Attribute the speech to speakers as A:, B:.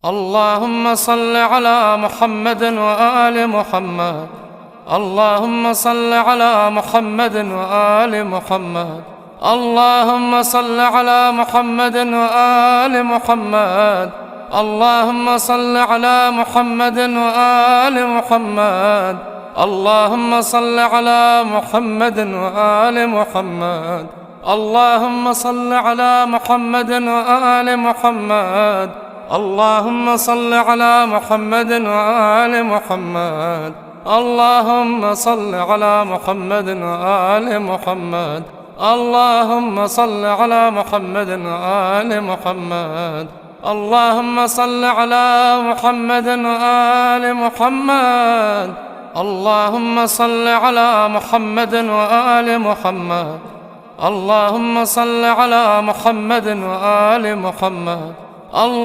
A: اللهم صل على محمد وآل محمد. اللهم صل على محمد وآل محمد. اللهم صل على محمد وآل محمد. اللهم صل على محمد وآل محمد. اللهم صل على محمد وآل محمد. اللهم صل على محمد وآل محمد. اللهم صل على محمد وآل محمد. اللهم صل على محمد وآل محمد. اللهم صل على محمد وآل محمد. اللهم صل على محمد وآل محمد. اللهم صل على محمد وآل محمد. اللهم صل على محمد وآل محمد.